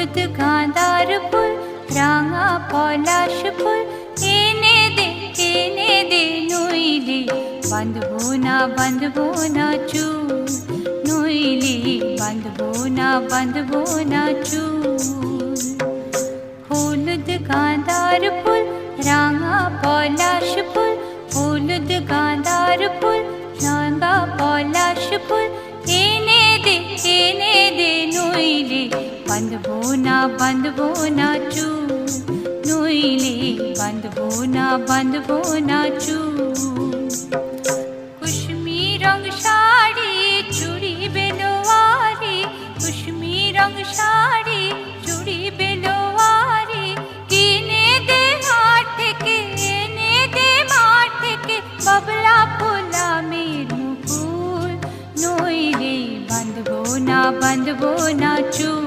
হলুদ গাঁদার ফুল রাঙা পলাশ ফুল এনে দে নইলে বাঁধবো না চুল, নইলে বাঁধবো না চুল। হলুদ গাঁদার ফুল রাঙা পলাশ ফুল, হলুদ গাঁদার ফুল রাঙা পলাশ ফুল এনে দে নইলে বাঁধবো না চুল, নইলে বাঁধবো না চুল। কুসুমি রং শাড়ি চুড়ি বেলোয়ারি, কুসুমি রং শাড়ি চুড়ি বেলোয়ারি কিনে দে হাট থেকে, এনে দে মাঠ থেকে বাবলা ফোলা মের মুকুল, নইলে বাঁধবো না চুল।